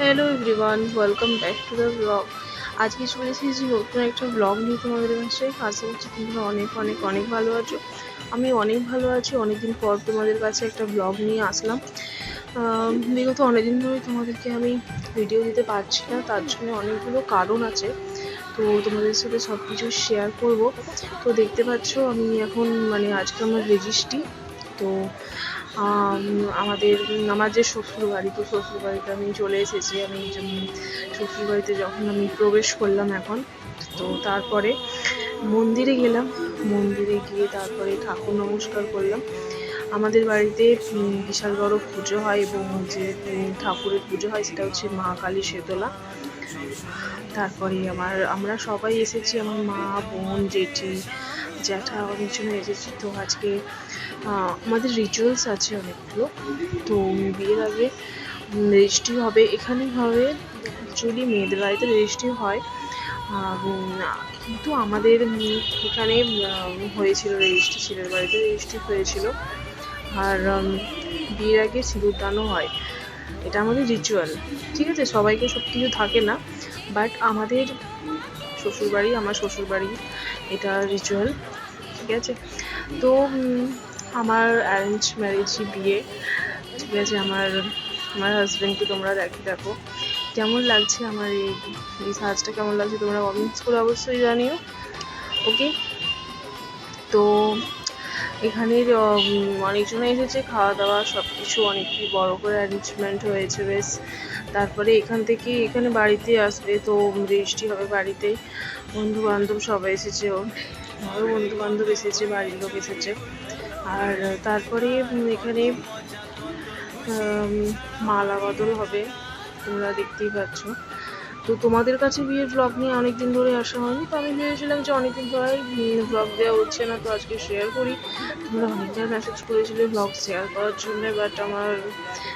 Hello everyone, welcome back to the blog. আজকে চলে এসেছি নতুন একটা ব্লগ নিয়ে তোমাদের কাছে। আশা করছি তোমরা অনেক অনেক অনেক ভালো আছো। আমি অনেক ভালো আছি। অনেকদিন পর তোমাদের কাছে একটা ব্লগ নিয়ে আসলাম। বিগত অনেকদিন ধরে তোমাদেরকে আমি ভিডিও দিতে পারছি না, তার জন্য অনেকগুলো কারণ আছে। তো তোমাদের সাথে সব কিছু শেয়ার করব। তো দেখতে পাচ্ছ আমি এখন আজকে আমার রেজিস্ট্রি। তো আমার যে শ্বশুরবাড়ি, তো শ্বশুরবাড়িতে আমি চলে এসেছি। শ্বশুরবাড়িতে যখন আমি প্রবেশ করলাম এখন, তো তারপরে মন্দিরে গেলাম। মন্দিরে গিয়ে তারপরে ঠাকুর নমস্কার করলাম। আমাদের বাড়িতে বিশাল বড় পুজো হয়, এবং যে ঠাকুরের পুজো হয় সেটা হচ্ছে মা কালী শেতলা। তারপরে আমরা সবাই এসেছি, আমার মা, বোন, জেঠি, জ্যাঠা, অনেকজন এসেছি। তো আজকে আমাদের রিচুয়ালস আছে অনেকগুলো। তো বিয়ের আগে রেজিস্ট্রি হবে, এখানেই হবে। অ্যাকচুয়ালি মেয়েদের বাড়িতে রেজিস্ট্রি হয়, কিন্তু আমাদের এখানে হয়েছিল রেজিস্ট্রি, ছেলের বাড়িতে রেজিস্ট্রি হয়েছিল। আর বিয়ের আগে সিঁদুরদানও হয়। এটা আমাদের রিচুয়াল, ঠিক আছে? সবাইকে সব কিছু থাকে না, বাট আমার শ্বশুরবাড়ি এটা রিচুয়াল, ঠিক আছে? তো আমার অ্যারেঞ্জ ম্যারেজই বিয়ে, ঠিক আছে? আমার হাজব্যান্ডকে তোমরা দেখো কেমন লাগছে, আমার এই সাজটা কেমন লাগছে তোমরা কমেন্টস করে অবশ্যই জানিও, ওকে? তো এখানের অনেকজন এসেছে, খাওয়া দাওয়া সব কিছু অনেকই বড় করে অ্যারেঞ্জমেন্ট হয়েছে বেশ। তারপরে এখানে বাড়িতে আসবে, তো রেজিস্ট্রি হবে বাড়িতেই। বন্ধু বান্ধব সবাই এসেছে, আমারও বন্ধু বান্ধব এসেছে, বাড়ির লোক এসেছে। আর তারপরে এখানে মালা বদল হবে, তোমরা দেখতেই পাচ্ছ। তো তোমাদের কাছে বিয়ের ব্লগ নিয়ে অনেকদিন ধরে আসা হয়নি, তো আমি ভেবেছিলাম যে অনেকদিন ধরে ব্লগ দেওয়া হচ্ছে না, তো আজকে শেয়ার করি। তোমরা অনেকটা মেসেজ করেছিলে ব্লগ শেয়ার করার জন্য, বাট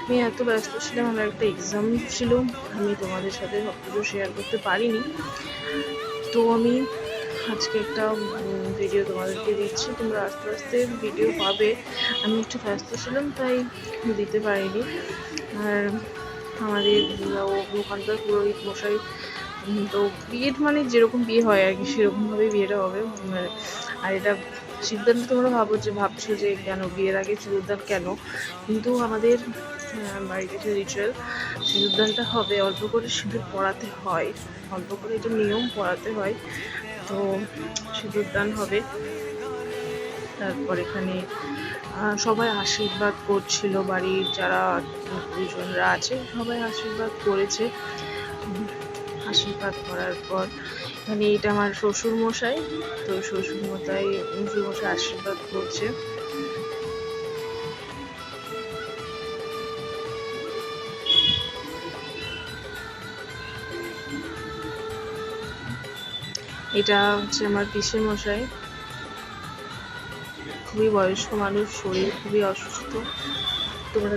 আমি এত ব্যস্ত ছিলাম, আমার একটা এক্সাম ছিল, আমি তোমাদের সাথে সব কিছু শেয়ার করতে পারিনি। তো আমি আজকে একটা ভিডিও তোমাদেরকে দিচ্ছি, তোমরা আস্তে আস্তে ভিডিও পাবে। আমি একটু ব্যস্ত ছিলাম তাই দিতে পারিনি। আর আমাদের ওখানকার পুরোহিত মশাই, তো বিয়ের যেরকম বিয়ে হয় আর কি, সেরকমভাবেই বিয়েটা হবে। আর এটা সিদ্ধান্ত তোমরা ভাবছো যে কেন বিয়ের আগে সিঁদুরদান কেন, কিন্তু আমাদের বাড়িতে যে রিচুয়াল, সিঁদুরদানটা হবে, অল্প করে সিঁদুর পরাতে হয়, অল্প করে এটা নিয়ম পরাতে হয়। তো সিঁদুরদান হবে। তারপর এখানে সবাই আশীর্বাদ করছিল, বাড়ির যারা গুরুজনরা আছে সবাই আশীর্বাদ করেছে। আশীর্বাদ করার পর এখানে এটা আমার শ্বশুরমশাই, তো শ্বশুরমশাই আশীর্বাদ করছে। এটা হচ্ছে আমার পিসে মশাই, খুবই বয়স্ক মানুষ, শরীর খুবই অসুস্থ, তোমরা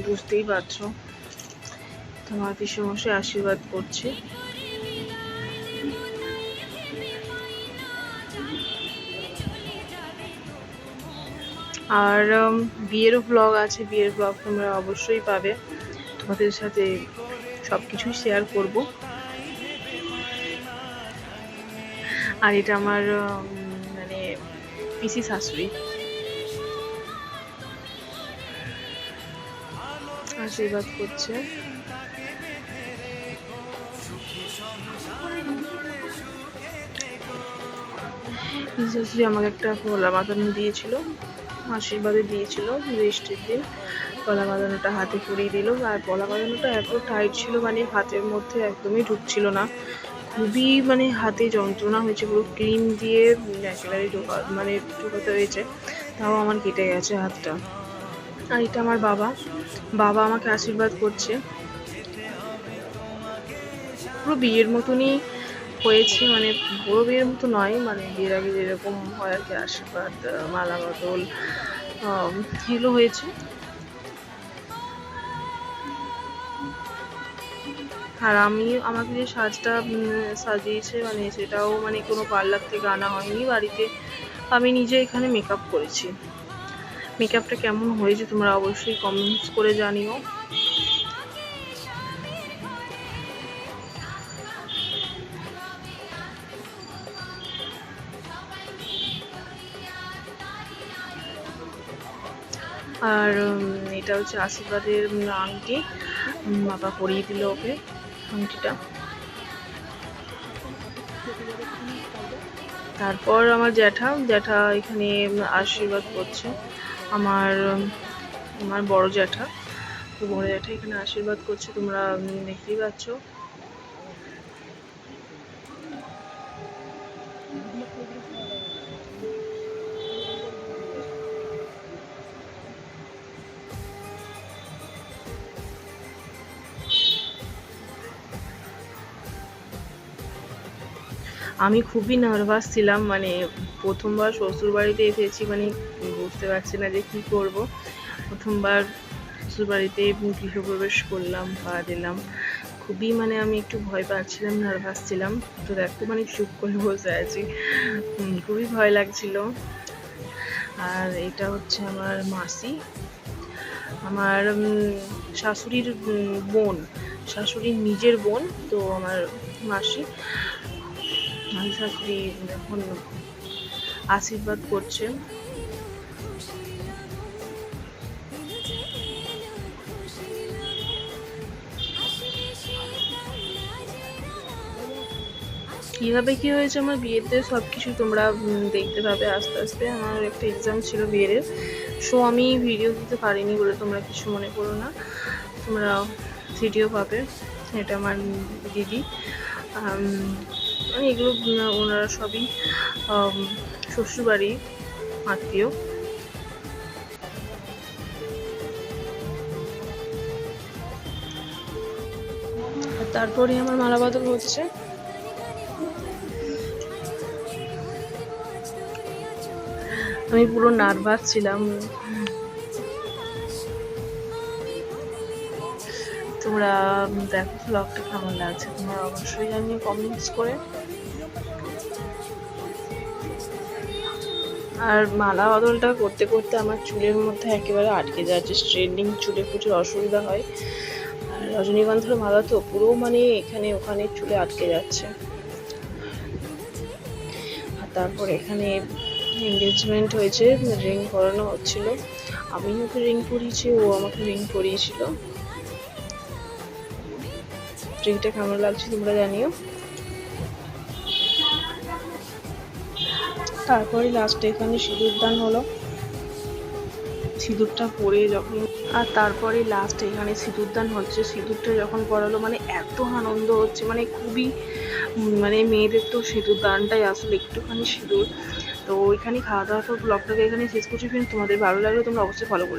বুঝতেই পারছো। তোমার পিসে মশাই আশীর্বাদ করছে। আর বিয়েরও ব্লগ আছে, বিয়ের ব্লগ তোমরা অবশ্যই পাবে, তোমাদের সাথে সব কিছুই শেয়ার করব। আর এটা আমার পিসি শাশুড়ি আশীর্বাদ করছে। পিসি শাশুড়ি আমাকে একটা গলা বাঁধানো দিয়েছিল, আশীর্বাদে দিয়েছিল রেজিস্ট্রির দিন। গলা বাঁধানোটা হাতে পরিয়ে দিল, আর গলা বাঁধানোটা এত টাইট ছিল, হাতের মধ্যে একদমই ঢুকছিল না, খুবই হাতে যন্ত্রণা হয়েছে, পুরো ক্রিম দিয়ে একেবারে ঢোকাতে হয়েছে, তাও আমার কেটে গেছে হাতটা। আর এটা আমার বাবা আমাকে আশীর্বাদ করছে। পুরো বিয়ের মতনই হয়েছে, পুরো বিয়ের মতো নয়, বিয়ের আগে যেরকম হয় আর কি, আশীর্বাদ, মালা বদল, এগুলো হয়েছে। আর আমাকে যে সাজটা সাজিয়েছে, সেটাও কোনো পার্লার থেকে আনা হয়নি, বাড়িতে আমি নিজে এখানে মেকআপ করেছি। মেকআপটা কেমন হয়েছে তোমরা অবশ্যই কমেন্টস করে জানিও। আর এটা হচ্ছে আশীর্বাদের আংটি, বাবা পরিয়ে দিল ওকে আংটিটা। তারপর আমার জ্যাঠা এখানে আশীর্বাদ করছে, আমার বড় জ্যাঠা। তো বড় জ্যাঠা এখানে আশীর্বাদ করছে, তোমরা দেখতেই পাচ্ছ। আমি খুবই নার্ভাস ছিলাম, মানে প্রথমবার শ্বশুর বাড়িতে এসেছি, মানে বুঝতে পারছি না যে কি করব। প্রথমবার শ্বশুর বাড়িতে গৃহপ্রবেশ করলাম, পা দিলাম, খুবই মানে আমি একটু ভয় পাচ্ছিলাম, নার্ভাস ছিলাম। তো দেখো মানে চুপ করে বসে আছি, খুবই ভয় লাগছিল। আর এটা হচ্ছে আমার মাসি, আমার শাশুড়ির বোন, শাশুড়ির নিজের বোন। তো আমার মাসি, আমার শাশুড়ি এখন আশীর্বাদ করছে। কীভাবে কী হয়েছে আমার বিয়েতে সব কিছু তোমরা দেখতে পাবে আস্তে আস্তে। আমার একটা এক্সাম ছিল বিয়ের, সো আমি ভিডিও দিতে পারিনি বলে তোমরা কিছু মনে করো না, তোমরা ভিডিও পাবে। এটা আমার দিদি, মানে এগুলো ওনারা সবই শ্বশুরবাড়ি আত্মীয়। তারপরে আমার মালা বদল হচ্ছে। আমি পুরো নার্ভাস ছিলাম। তোমরা দেখো ব্লগটা কেমন লাগছে, তোমরা অবশ্যই জানিও কমেন্টস করে। আর মালা বদলটা করতে করতে আমার চুলের মধ্যে একেবারে আটকে যাচ্ছে, স্ট্রেন্ডিং চুলে প্রচুর অসুবিধা হয়। আর রজনীগন্ধার মালা তো পুরো মানে এখানে ওখানে চুলে আটকে যাচ্ছে। আর তারপর এখানে এঙ্গেজমেন্ট হয়েছে, রিং পরানো হচ্ছিল, আমি ওকে রিং পরিয়েছি, ও আমাকে রিং পরিয়েছিল। রিংটা কেমন লাগছে তোমরা জানিও। তারপরে লাস্টে এখানে সিঁদুরদান হলো, সিঁদুরটা পরে যখন, আর তারপরে লাস্ট এখানে সিঁদুরদান হচ্ছে, সিঁদুরটা যখন পরালো মানে এত আনন্দ হচ্ছে, মানে খুবই মানে মেয়েদের তো সিঁদুরদানটাই আসলে একটুখানি সিঁদুর। তো ওইখানে খাওয়া দাওয়ার পর ব্লগটাকে এখানে শেষ করছি ফ্রেন্ড। তোমাদের ভালো লাগলে তোমরা অবশ্যই ফলো করবে।